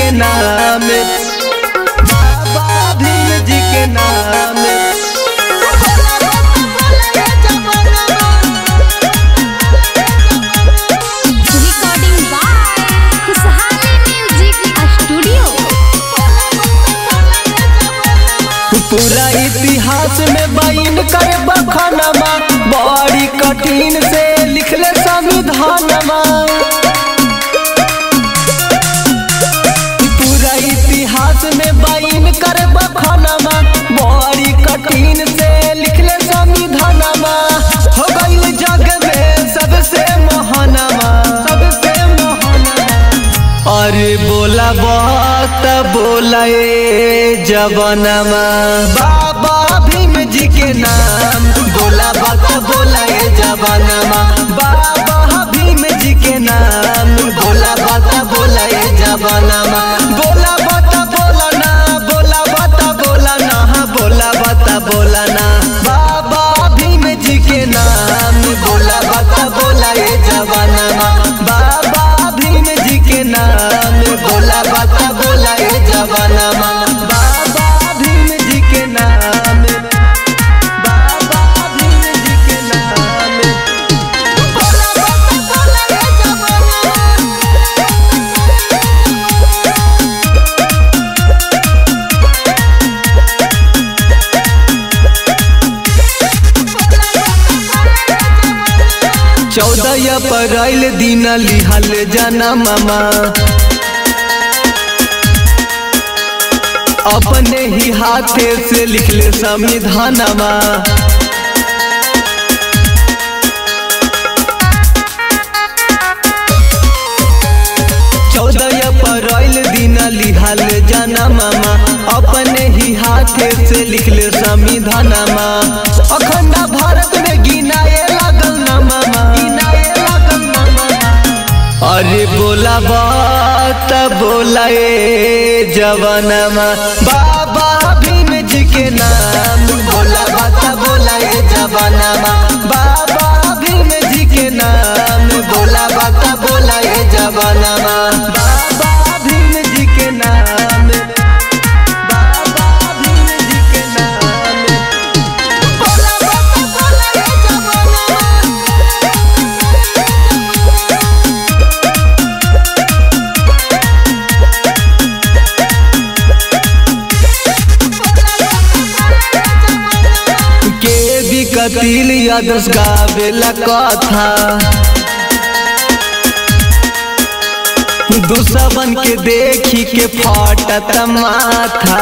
के नाम, बाबा भीम जी के नाम। पूरा इतिहास में बाइन कर बखानमा, बड़ी कठिन से लिखले संविधानमा। पूरा इतिहास में बाइन कर बखानमा, बड़ी कठिन से लिखले संविधानमा। हो गइल जग में सबसे महानमा, सबसे महानमा। अरे बोला बात बोला जवानमा, बाबा भीम जी के नाम। बोला बात बोला जवानमा, बाबा भीम जी के नाम। बोला बात बोला जवानमा, बोला बात बोला ना, बोला बात बोला ना, बोला बात बोला ना, बाबा भीम जी के नाम। बोला बात बोला जवानमा, बाबा भीम जी के नाम। बोला बात बोला जवानमा, बाबा भीम जी के नाम, बाबा भीम जी के नाम। बोला बात बोला जवानमा। चौदह अप्रैल दिन लिहल जनममा, अपने ही हाथे से लिखले संविधानमा। 14 अप्रैल दिन लिहल जनममा, अपने ही हाथे से लिखले संविधानमा। अखंड भारत में गिनाए लागल नामा, गिनाए लागल नामा। अरे बोला बात बोला जवानमा, बाबा भीम जी के नाम। बोला बात बोला जवानमा, बाबा भीम जी के नाम। बोला बात बोला जवानमा, बाबा भीम जी के नाम, बाबा भीम जी के नाम। बोला बात बोला जवानमा। कतील यादस गावेला कथा, दुश्मन के देखी के फाटत माथा।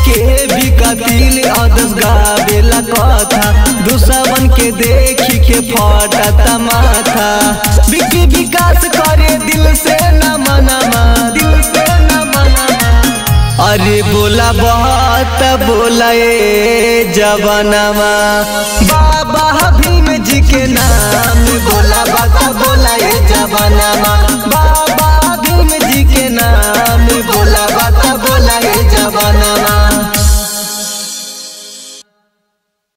के भी कतील यादस गावेला कथा, दुश्मन के देखी के फाटत माथा। विकास करे दिल से न मनमा, दिल से अरे बोला बात बोला जवानमा, बाबा भीम जी के नाम। बोला बात बोला जवानमा, बाबा भीम जी के नाम।